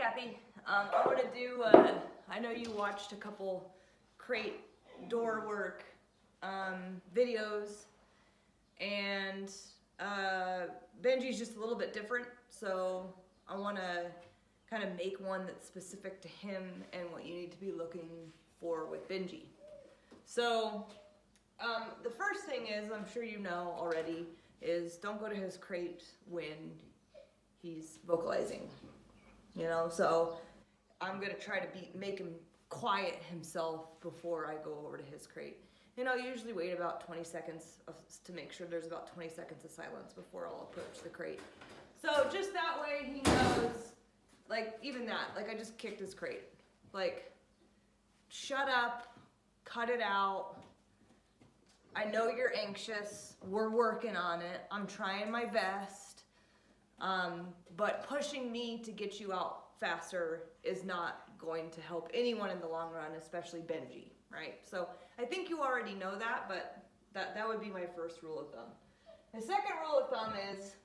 Kathy. I want to do, I know you watched a couple crate door work videos, and Benji's just a little bit different, so I want to kind of make one that's specific to him and what you need to be looking for with Benji. So the first thing is, I'm sure you know already, is don't go to his crate when he's vocalizing. You know, so I'm gonna try to make him quiet himself before I go over to his crate. And I'll usually wait about 20 seconds to make sure there's about 20 seconds of silence before I'll approach the crate. So just that way he knows, like even that, like I just kicked his crate. Like, shut up, cut it out. I know you're anxious, we're working on it, I'm trying my best. But pushing me to get you out faster is not going to help anyone in the long run, especially Benji, right? So I think you already know that, but that would be my first rule of thumb. The second rule of thumb is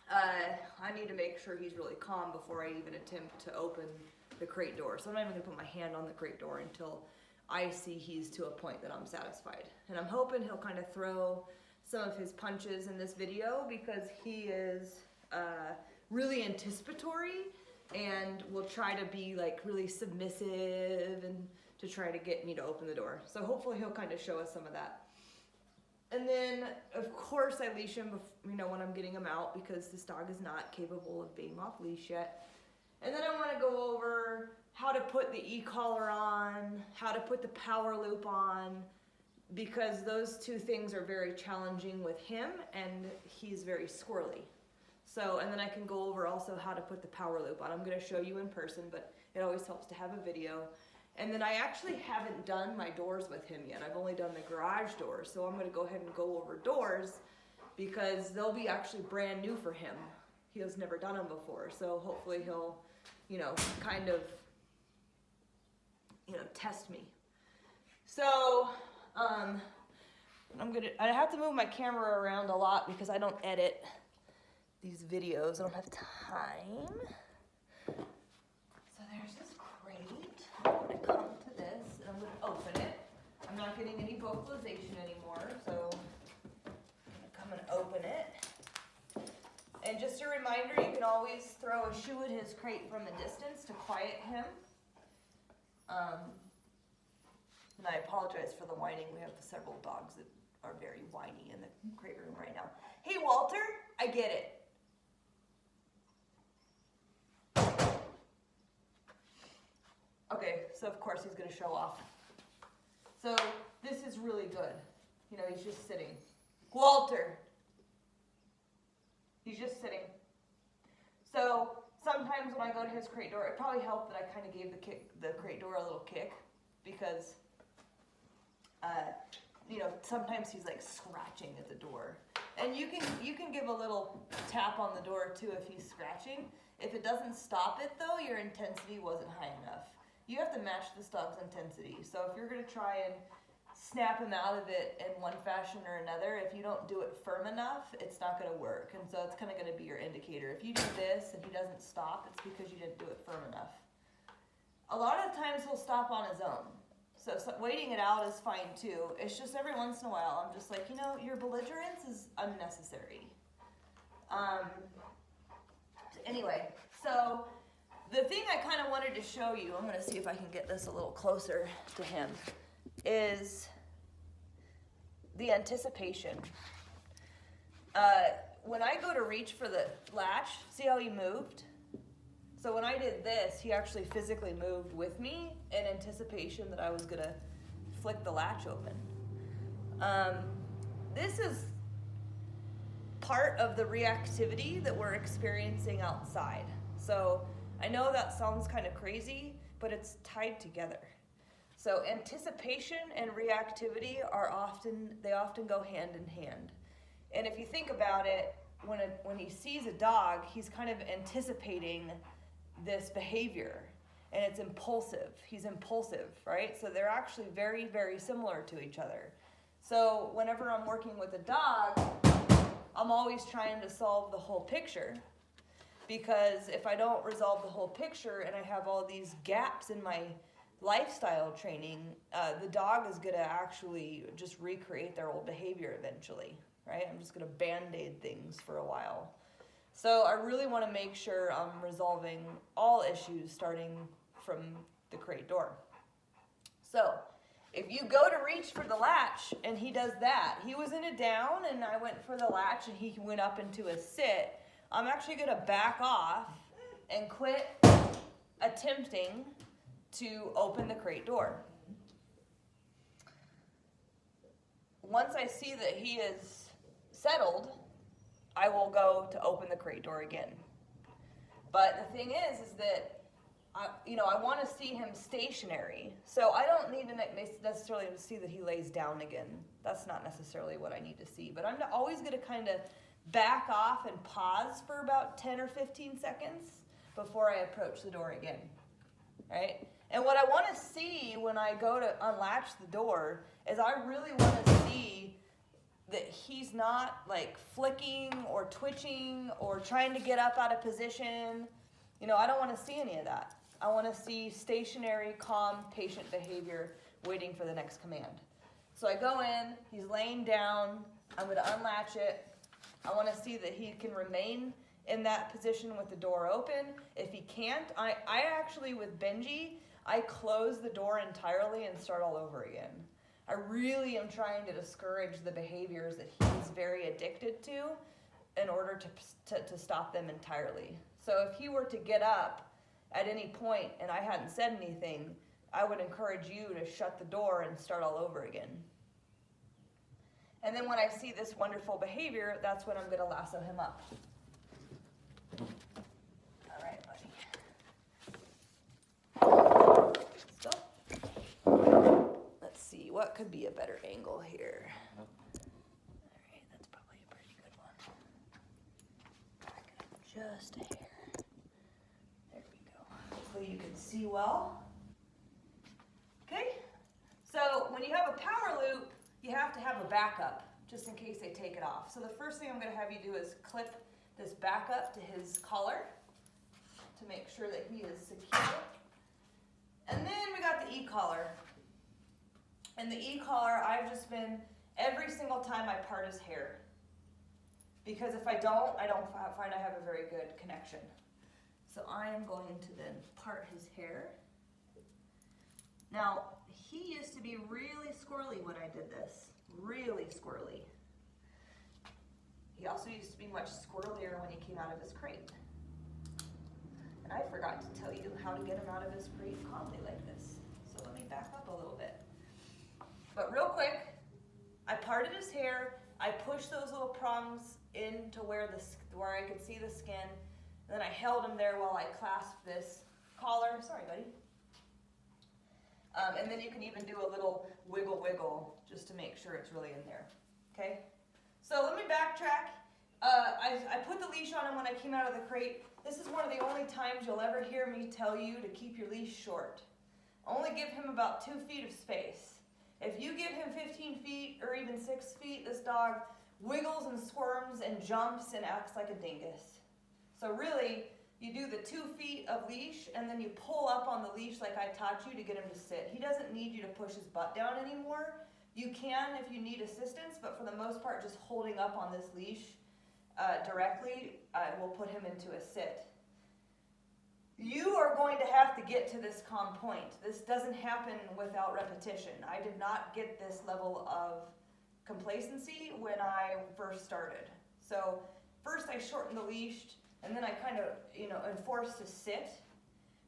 I need to make sure he's really calm before I even attempt to open the crate door. So I'm not even gonna put my hand on the crate door until I see he's to a point that I'm satisfied. And I'm hoping he'll kind of throw some of his punches in this video because he is really anticipatory and will try to be like really submissive and to try to get me to open the door. So hopefully he'll kind of show us some of that. And then of course I leash him, when I'm getting him out because this dog is not capable of being off leash yet. And then I want to go over how to put the e-collar on, how to put the power loop on, because those two things are very challenging with him and he's very squirrely. So, and then I can go over also how to put the power loop on. I'm going to show you in person, but it always helps to have a video. And then I actually haven't done my doors with him yet. I've only done the garage doors. So I'm going to go ahead and go over doors because they'll be actually brand new for him. He has never done them before. So hopefully he'll, kind of, test me. So, I have to move my camera around a lot because I don't edit these videos. I don't have time. So there's this crate. I'm going to come to this and I'm going to open it. I'm not getting any vocalization anymore, so I'm going to come and open it. And just a reminder, you can always throw a shoe at his crate from a distance to quiet him. And I apologize for the whining. We have several dogs that are very whiny in the crate room right now. Hey, Walter, I get it. Okay, so of course he's going to show off. So this is really good. He's just sitting. Walter. He's just sitting. So sometimes when I go to his crate door, it probably helped that I kind of gave the crate door a little kick because sometimes he's like scratching at the door. And you can give a little tap on the door too if he's scratching. If it doesn't stop it though, your intensity wasn't high enough. You have to match this dog's intensity. So if you're gonna try and snap him out of it in one fashion or another, if you don't do it firm enough, it's not gonna work. And so it's kind of gonna be your indicator. If you do this and he doesn't stop, it's because you didn't do it firm enough. A lot of times he'll stop on his own. So waiting it out is fine too. It's just every once in a while, I'm just like, your belligerence is unnecessary. Anyway, so the thing I kind of wanted to show you, I'm going to see if I can get this a little closer to him, is the anticipation. When I go to reach for the latch, see how he moved? So when I did this, he actually physically moved with me in anticipation that I was going to flick the latch open. This is part of the reactivity that we're experiencing outside. So I know that sounds kind of crazy, but it's tied together. So anticipation and reactivity they often go hand in hand. And if you think about it, when he sees a dog, he's kind of anticipating this behavior, and it's impulsive. He's impulsive, right? So they're actually very, very similar to each other. So whenever I'm working with a dog, I'm always trying to solve the whole picture. because if I don't resolve the whole picture and I have all these gaps in my lifestyle training, the dog is going to actually just recreate their old behavior eventually, right? I'm just going to band-aid things for a while. So I really want to make sure I'm resolving all issues starting from the crate door. So if you go to reach for the latch and he does that, he was in a down and I went for the latch and he went up into a sit, I'm actually going to back off and quit attempting to open the crate door. Once I see that he is settled, I will go to open the crate door again. But the thing is that I want to see him stationary. So I don't need to necessarily see that he lays down again. That's not necessarily what I need to see. But I'm always going to kind of back off and pause for about 10 or 15 seconds before I approach the door again, right? And what I want to see when I go to unlatch the door is I really want to see that he's not like flicking or twitching or trying to get up out of position. I don't want to see any of that. I want to see stationary, calm, patient behavior waiting for the next command. So I go in, he's laying down, I'm going to unlatch it. I want to see that he can remain in that position with the door open. If he can't, I actually, with Benji, I close the door entirely and start all over again. I really am trying to discourage the behaviors that he's very addicted to in order to stop them entirely. So if he were to get up at any point and I hadn't said anything, I would encourage you to shut the door and start all over again. And then when I see this wonderful behavior, that's when I'm going to lasso him up. All right, buddy. Stop. Let's see, what could be a better angle here? All right, that's probably a pretty good one. Back it up just a hair. There we go. Hopefully you can see well. Okay, so when you have a power loop, you have to have a backup, just in case they take it off. So the first thing I'm going to have you do is clip this back up to his collar to make sure that he is secure. And then we got the e-collar. And the e-collar, I've just been, every single time I part his hair. Because if I don't find I have a very good connection. So I am going to then part his hair. Now, he used to be really squirrely when I did this. Really squirrely. He also used to be much squirrelier when he came out of his crate. And I forgot to tell you how to get him out of his crate calmly like this. So let me back up a little bit. But real quick, I parted his hair. I pushed those little prongs into where I could see the skin. Then I held him there while I clasped this collar. Sorry, buddy. And then you can even do a little wiggle just to make sure it's really in there. Okay? So let me backtrack. I put the leash on him when I came out of the crate. This is one of the only times you'll ever hear me tell you to keep your leash short. Only give him about 2 feet of space. If you give him 15 feet or even 6 feet, this dog wiggles and squirms and jumps and acts like a dingus. So really, you do the 2 feet of leash and then you pull up on the leash like I taught you to get him to sit. He doesn't need you to push his butt down anymore. You can if you need assistance, but for the most part, just holding up on this leash directly will put him into a sit. You are going to have to get to this calm point. This doesn't happen without repetition. I did not get this level of complacency when I first started. So first I shortened the leash, and then I kind of, enforced to sit.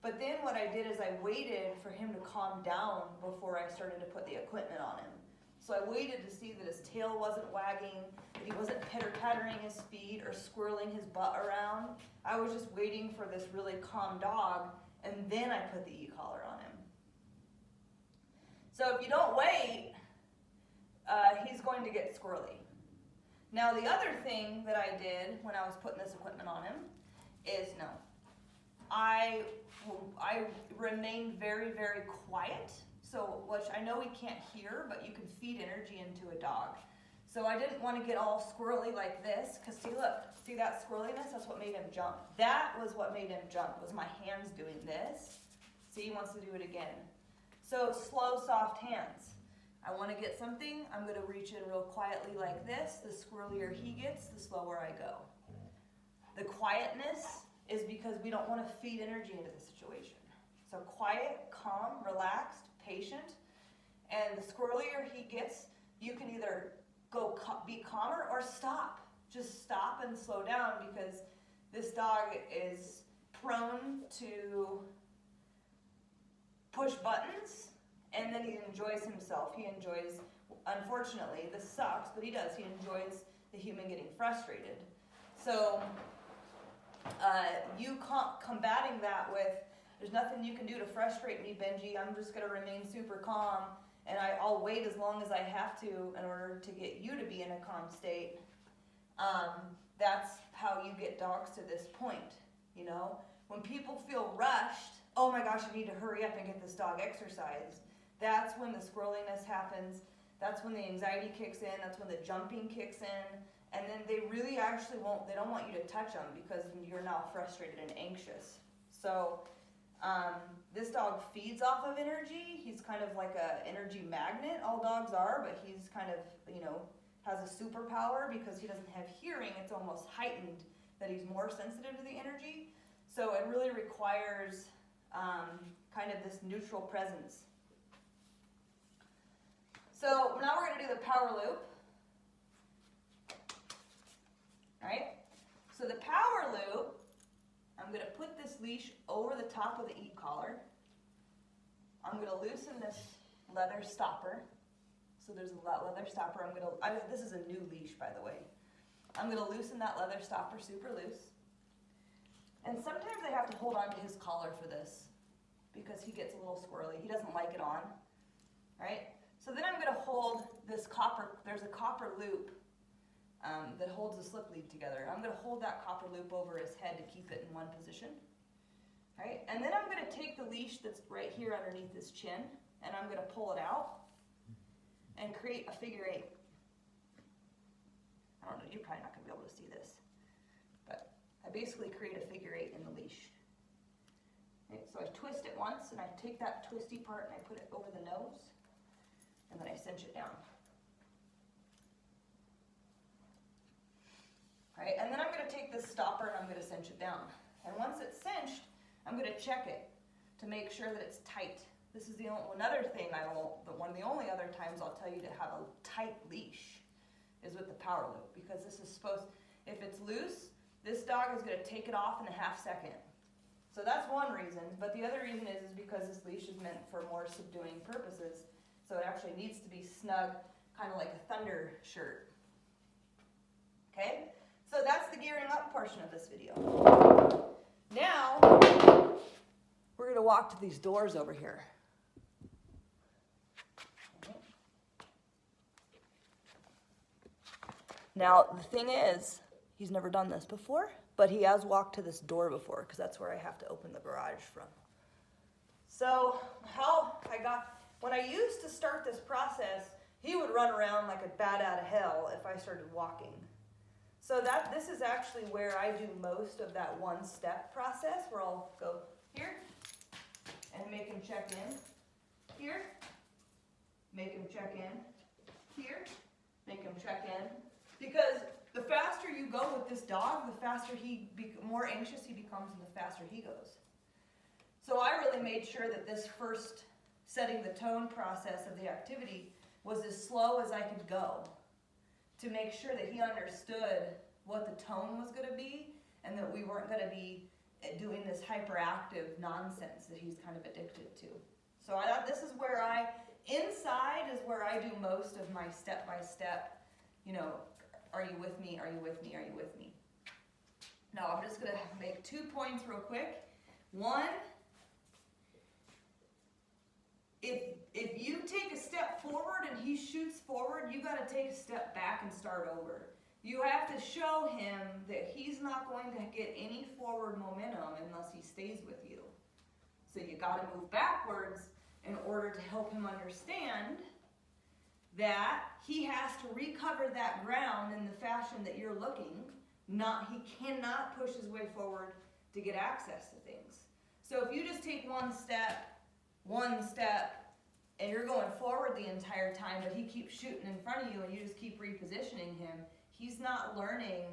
But then what I did is I waited for him to calm down before I started to put the equipment on him. So I waited to see that his tail wasn't wagging, that he wasn't pitter-pattering his feet or squirreling his butt around. I was just waiting for this really calm dog, and then I put the e-collar on him. So if you don't wait, he's going to get squirrely. Now the other thing that I did when I was putting this equipment on him is I remained very, very quiet. So, which I know he can't hear, but you can feed energy into a dog. So I didn't want to get all squirrely like this, because see, look, see that squirreliness? That's what made him jump. That was what made him jump, was my hands doing this. See, he wants to do it again. So slow, soft hands. I want to get something, I'm going to reach in real quietly like this. The squirrelier he gets, the slower I go. The quietness is because we don't want to feed energy into the situation. So quiet, calm, relaxed, patient. And the squirrelier he gets, you can either go be calmer or stop. Just stop and slow down, because this dog is prone to push buttons, and then he enjoys himself. He enjoys, unfortunately, this sucks, but he does. He enjoys the human getting frustrated. So you combating that with, there's nothing you can do to frustrate me, Benji. I'm just going to remain super calm, and I'll wait as long as I have to in order to get you to be in a calm state. That's how you get dogs to this point, you know? When people feel rushed, oh my gosh, I need to hurry up and get this dog exercised. That's when the squirreliness happens. That's when the anxiety kicks in. That's when the jumping kicks in. And then they really actually they don't want you to touch them, because you're now frustrated and anxious. So this dog feeds off of energy. He's kind of like an energy magnet. All dogs are, but he's kind of, you know, has a superpower because he doesn't have hearing. It's almost heightened that he's more sensitive to the energy. So it really requires kind of this neutral presence. So now we're going to do the power loop. All right? So the power loop, I'm going to put this leash over the top of the e-collar. I'm going to loosen this leather stopper. So there's a leather stopper. This is a new leash, by the way. I'm going to loosen that leather stopper super loose. And sometimes I have to hold on to his collar for this, because he gets a little squirrely. He doesn't like it on, right? So then I'm going to hold this there's a copper loop that holds the slip lead together. I'm going to hold that copper loop over his head to keep it in one position, right? And then I'm going to take the leash that's right here underneath his chin, and I'm going to pull it out and create a figure 8. I don't know, you're probably not going to be able to see this, but I basically create a figure 8 in the leash. Right, so I twist it once, and I take that twisty part and I put it over the nose, and then I cinch it down. All right, and then I'm going to take this stopper and I'm going to cinch it down. And once it's cinched, I'm going to check it to make sure that it's tight. This is another thing one of the only other times I'll tell you to have a tight leash is with the power loop, because this is if it's loose, this dog is going to take it off in a half second. So that's one reason, but the other reason is because this leash is meant for more subduing purposes, so it actually needs to be snug, kind of like a thunder shirt. Okay, so that's the gearing up portion of this video. Now, we're going to walk to these doors over here. Now, the thing is, he's never done this before, but he has walked to this door before, because that's where I have to open the garage from. So when I used to start this process, he would run around like a bat out of hell if I started walking. So this is actually where I do most of that one-step process, where I'll go here and make him check in, here, make him check in, here, make him check in. Because the faster you go with this dog, the faster more anxious he becomes, and the faster he goes. So I really made sure that this first setting the tone process of the activity was as slow as I could go, to make sure that he understood what the tone was going to be, and that we weren't going to be doing this hyperactive nonsense that he's kind of addicted to. So this is where inside is where I do most of my step-by-step, are you with me, are you with me, are you with me? Now I'm just going to make 2 points real quick. One, if you take a step forward and he shoots forward, you got to take a step back and start over. You have to show him that he's not going to get any forward momentum unless he stays with you. So you got to move backwards in order to help him understand that he has to recover that ground in the fashion that you're looking. He cannot push his way forward to get access to things. So if you just take one step, and you're going forward the entire time, but he keeps shooting in front of you and you just keep repositioning him, he's not learning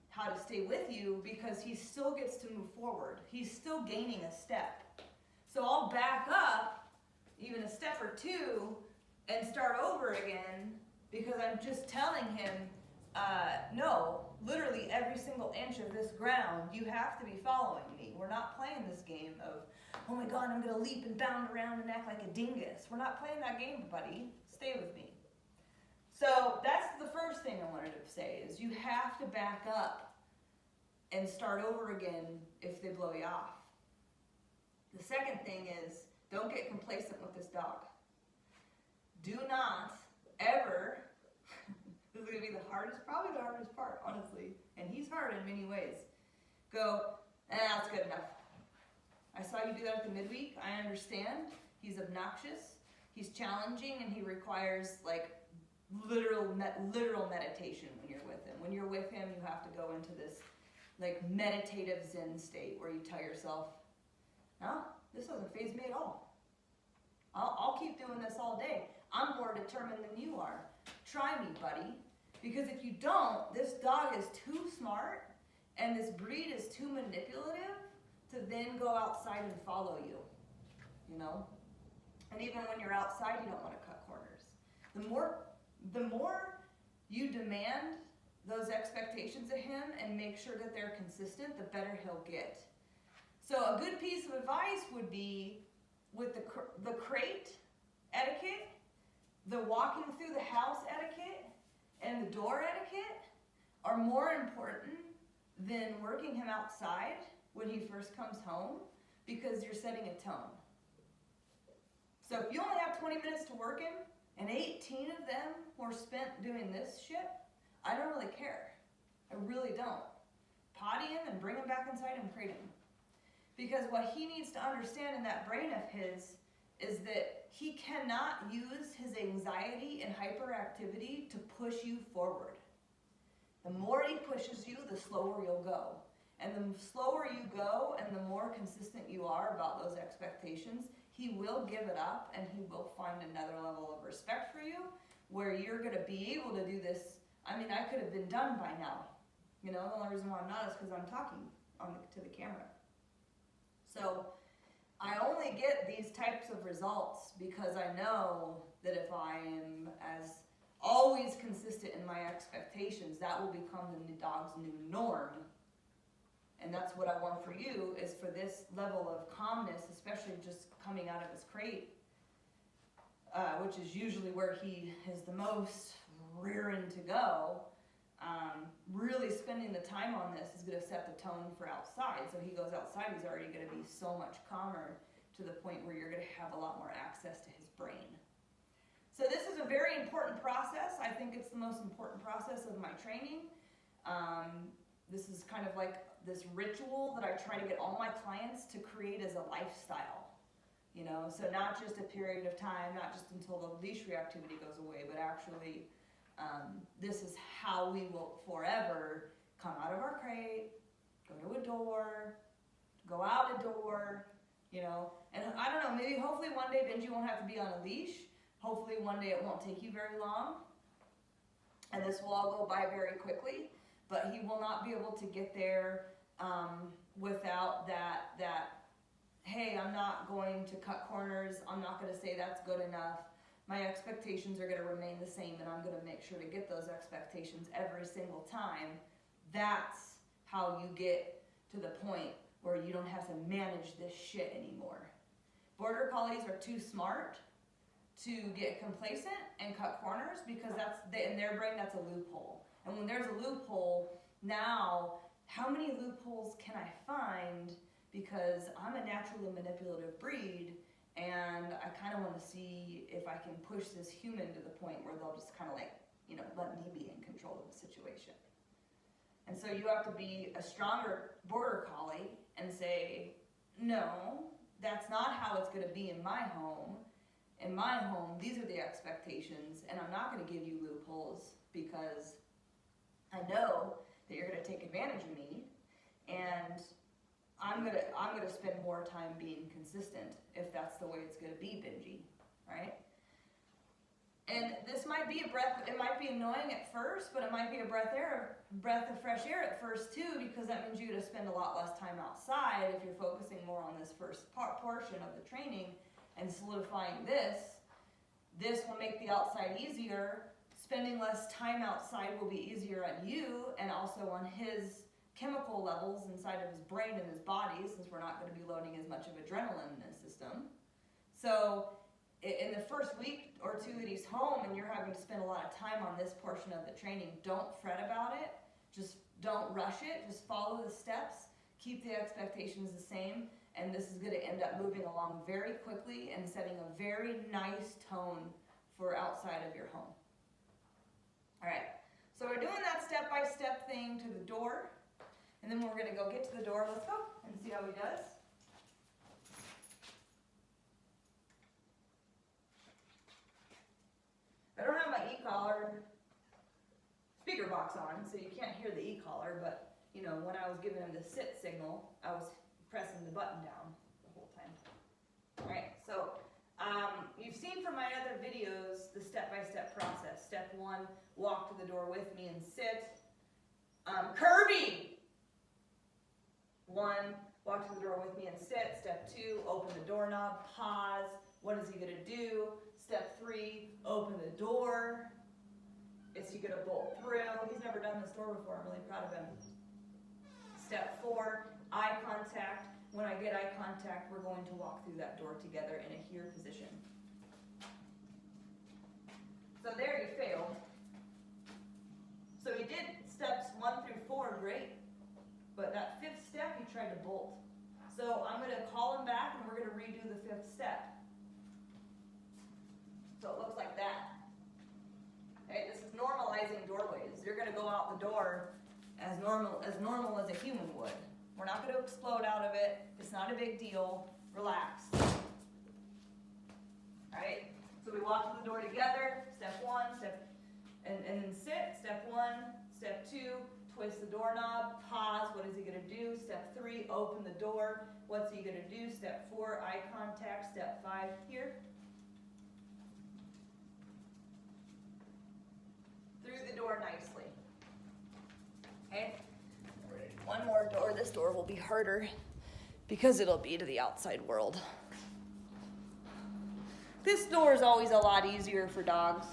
how to stay with you, because he still gets to move forward. He's still gaining a step. So I'll back up even a step or two and start over again, because I'm just telling him, no, literally every single inch of this ground, you have to be following me. We're not playing this game of, oh my God, I'm going to leap and bound around and act like a dingus. We're not playing that game, buddy. Stay with me. So that's the first thing I wanted to say, is you have to back up and start over again if they blow you off. The second thing is, don't get complacent with this dog. Do not ever, this is going to be probably the hardest part, honestly, and he's hard in many ways, go, that's good enough. I saw you do that at the midweek. I understand. He's obnoxious. He's challenging, and he requires like literal meditation when you're with him. When you're with him, you have to go into this like meditative Zen state where you tell yourself, no, this doesn't faze me at all. I'll keep doing this all day. I'm more determined than you are. Try me, buddy. Because if you don't, this dog is too smart and this breed is too manipulative to then go outside and follow you, you know? And even when you're outside, you don't want to cut corners. The more you demand those expectations of him and make sure that they're consistent, the better he'll get. So a good piece of advice would be with the crate etiquette, the walking through the house etiquette, and the door etiquette are more important than working him outside when he first comes home, because you're setting a tone. So if you only have 20 minutes to work him and 18 of them were spent doing this shit, I don't really care. I really don't. Potty him and bring him back inside and crate him. Because what he needs to understand in that brain of his is that he cannot use his anxiety and hyperactivity to push you forward. The more he pushes you, the slower you'll go. And the slower you go and the more consistent you are about those expectations, he will give it up and he will find another level of respect for you where you're going to be able to do this. I mean, I could have been done by now. You know, the only reason why I'm not is because I'm talking to the camera. So I only get these types of results because I know that if I am as always consistent in my expectations, that will become the dog's new norm. And that's what I want for you, is for this level of calmness, especially just coming out of his crate, which is usually where he is the most rearing to go. Really spending the time on this is going to set the tone for outside. So he goes outside, he's already going to be so much calmer to the point where you're going to have a lot more access to his brain. So this is a very important process. I think it's the most important process of my training. This is kind of like this ritual that I try to get all my clients to create as a lifestyle. You know, so not just a period of time, not just until the leash reactivity goes away, but actually this is how we will forever come out of our crate, go to a door, go out a door, you know. And I don't know, maybe hopefully one day Benji won't have to be on a leash. Hopefully one day it won't take you very long. And this will all go by very quickly. But he will not be able to get there without that, hey, I'm not going to cut corners. I'm not going to say that's good enough. My expectations are going to remain the same, and I'm going to make sure to get those expectations every single time. That's how you get to the point where you don't have to manage this shit anymore. Border Collies are too smart to get complacent and cut corners, because in their brain, that's a loophole. And when there's a loophole, now, how many loopholes can I find? Because I'm a naturally manipulative breed, and I kind of want to see if I can push this human to the point where they'll just kind of like, you know, let me be in control of the situation. And so you have to be a stronger Border Collie and say, no, that's not how it's going to be in my home. in my home, these are the expectations, and I'm not going to give you loopholes because I know that you're going to take advantage of me, and I'm gonna spend more time being consistent if that's the way it's going to be, Benji, right? And this might be it might be annoying at first, but it might be a breath of fresh air at first too, because that means you're going to spend a lot less time outside if you're focusing more on this first portion of the training and solidifying this. This will make the outside easier. Spending less time outside will be easier on you and also on his chemical levels inside of his brain and his body, since we're not going to be loading as much of adrenaline in his system. So in the first week or two that he's home and you're having to spend a lot of time on this portion of the training, don't fret about it. Just don't rush it. Just follow the steps. Keep the expectations the same. And this is going to end up moving along very quickly and setting a very nice tone for outside of your home. All right. So we're doing that step-by-step thing to the door. And then we're going to go get to the door. Let's go and see how he does. I don't have my e-collar speaker box on, so you can't hear the e-collar, but you know, when I was giving him the sit signal, I was pressing the button down the whole time. All right, so you've seen from my other videos the step-by-step process. Step 1, walk to the door with me and sit. Kirby! 1, walk to the door with me and sit. Step 2, open the doorknob, pause. What is he going to do? Step 3, open the door. Is he going to bolt through? He's never done this door before. I'm really proud of him. Step 4, eye contact. When I get eye contact, we're going to walk through that door together in a here position. So there you failed. So he did steps 1 through 4 great. But that 5th step, he tried to bolt. So I'm going to call him back and we're going to redo the 5th step. So it looks like that. Okay, this is normalizing doorways. You're going to go out the door as normal as a human would. We're not going to explode out of it. It's not a big deal. Relax. Alright, so we walk to the door together. Step 1, and then sit. Step 1, step 2, twist the doorknob, pause. What is he going to do? Step 3, open the door. What's he going to do? Step 4, eye contact. Step 5, here. Through the door nicely. Okay? One more door. This door will be harder because it'll be to the outside world. This door is always a lot easier for dogs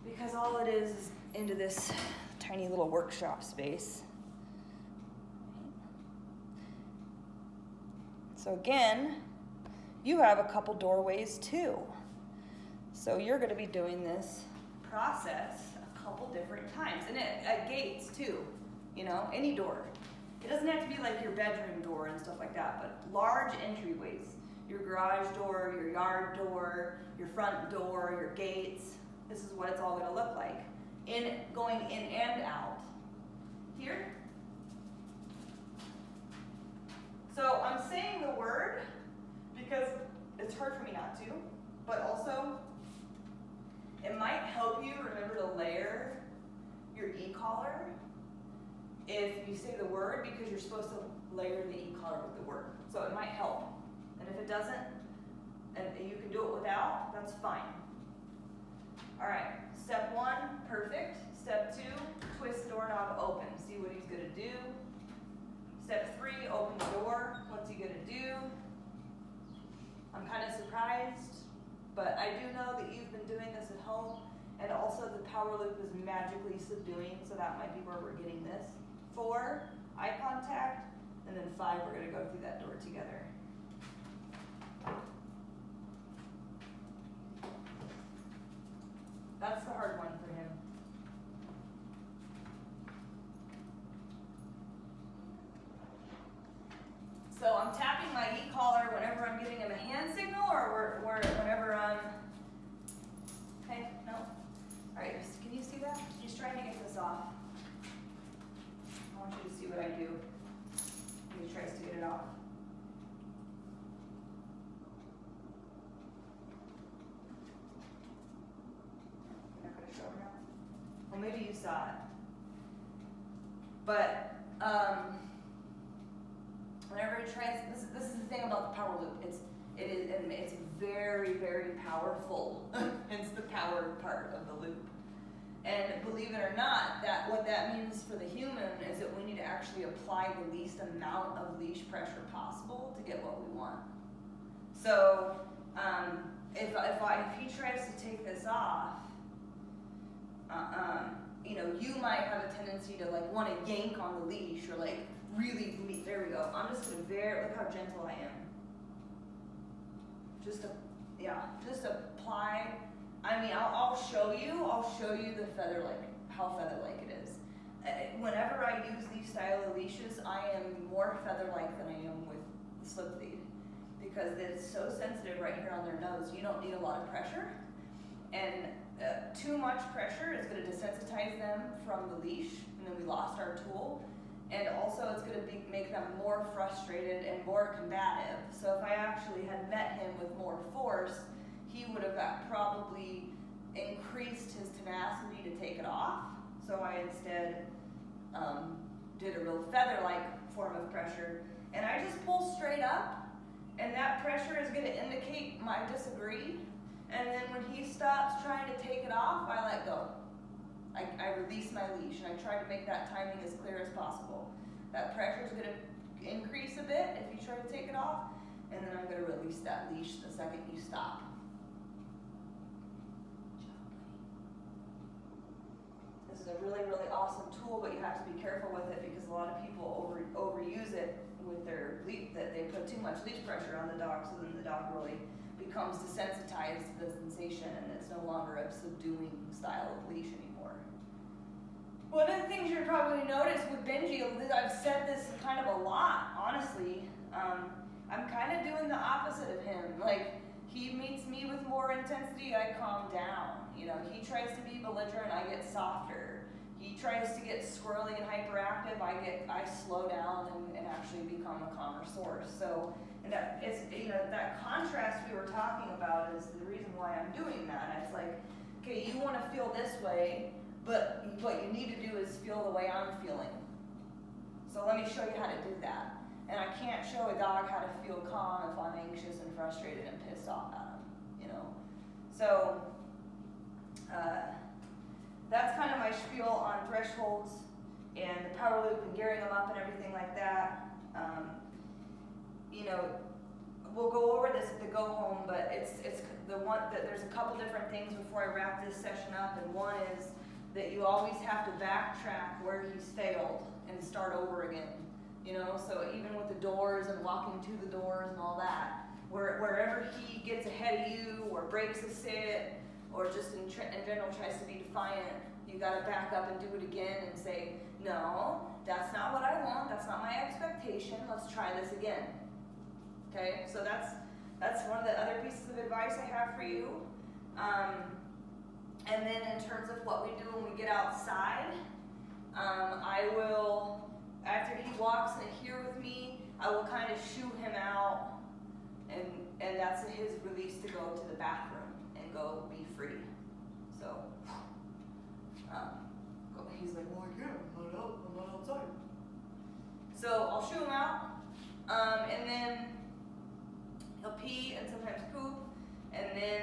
because all it is into this tiny little workshop space. So again, you have a couple doorways too. So you're going to be doing this process a couple different times, and at gates too, you know, any door. It doesn't have to be like your bedroom door and stuff like that, but large entryways, your garage door, your yard door, your front door, your gates. This is what it's all going to look like. Going in and out. Here. So I'm saying the word because it's hard for me not to, but also it might help you remember to layer your e-collar if you say the word, because you're supposed to layer the e-collar with the word. So it might help. And if it doesn't, and you can do it without, that's fine. All right, step 1, perfect. Step 2, twist the doorknob open. See what he's going to do. Step 3, open the door. What's he going to do? I'm kind of surprised, but I do know that you've been doing this at home, and also the power loop is magically subduing, so that might be where we're getting this. 4, eye contact, and then 5, we're going to go through that door together. That's the hard one for him. So I'm tapping my e-collar whenever I'm giving him a hand signal, or whenever I'm... Okay, no? All right, can you see that? He's trying to get this off. I want you to see what I do when he tries to get it off. you saw it. But whenever he tries, this is the thing about the power loop. It's very, very powerful. Hence the power part of the loop. And believe it or not, what that means for the human is that we need to actually apply the least amount of leash pressure possible to get what we want. So if he tries to take this off, you might have a tendency to like want to yank on the leash or like really, there we go. I'm just gonna look how gentle I am. Just apply. I mean, I'll show you the how feather-like it is. Whenever I use these style of leashes, I am more feather-like than I am with the slip lead because it's so sensitive right here on their nose. You don't need a lot of pressure, and too much pressure is going to desensitize them from the leash, and then we lost our tool. And also, it's going to make them more frustrated and more combative. So if I actually had met him with more force, he would have probably increased his tenacity to take it off. So I instead did a real feather-like form of pressure. And I just pull straight up, and that pressure is going to indicate my disagree. And then when he stops trying to take it off, I let go. I release my leash, and I try to make that timing as clear as possible. That pressure is going to increase a bit if you try to take it off, and then I'm going to release that leash the second you stop. This is a really, really awesome tool, but you have to be careful with it because a lot of people overuse it with their leash, that they put too much leash pressure on the dog, so then the dog really becomes desensitized to the sensation, and it's no longer a subduing style of leash anymore. One of the things you're probably noticed with Benji, I've said this kind of a lot, honestly. I'm kind of doing the opposite of him. Like, he meets me with more intensity, I calm down. He tries to be belligerent, I get softer. He tries to get squirrely and hyperactive, I slow down and actually become a calmer source. So, and that it's that contrast we were talking about is the reason why I'm doing that. It's like, okay, you want to feel this way, but what you need to do is feel the way I'm feeling. So let me show you how to do that. And I can't show a dog how to feel calm if I'm anxious and frustrated and pissed off at him, So that's kind of my spiel on thresholds and the power loop and gearing them up and everything like that. We'll go over this at the go home, but it's the one that there's a couple different things before I wrap this session up, and one is that you always have to backtrack where he's failed and start over again. So even with the doors and walking to the doors and all that, wherever he gets ahead of you or breaks a sit or just in general tries to be defiant, you got to back up and do it again and say, no, that's not what I want, that's not my expectation, let's try this again. Okay, so that's one of the other pieces of advice I have for you. And then in terms of what we do when we get outside, I will, after he walks in here with me, I will kind of shoo him out, and that's his release to go to the bathroom and go be free. So, he's like, well, I can't, I'm not outside. So I'll shoo him out, and then he'll pee and sometimes poop, and then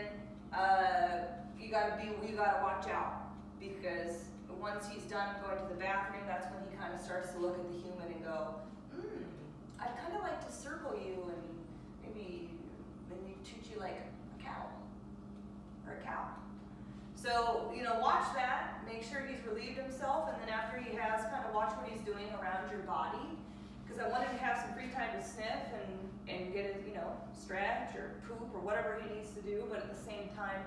you gotta watch out, because once he's done going to the bathroom, that's when he kind of starts to look at the human and go, I'd kind of like to circle you and maybe treat you like a cow or a cow. So, watch that, make sure he's relieved himself, and then after he has, kind of watch what he's doing around your body, because I want him to have some free time to sniff and get his, stretch or poop or whatever he needs to do, but at the same time,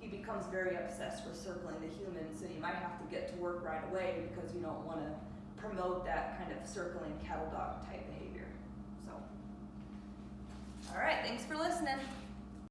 he becomes very obsessed with circling the human, so you might have to get to work right away because you don't want to promote that kind of circling cattle dog type behavior. So, all right, thanks for listening.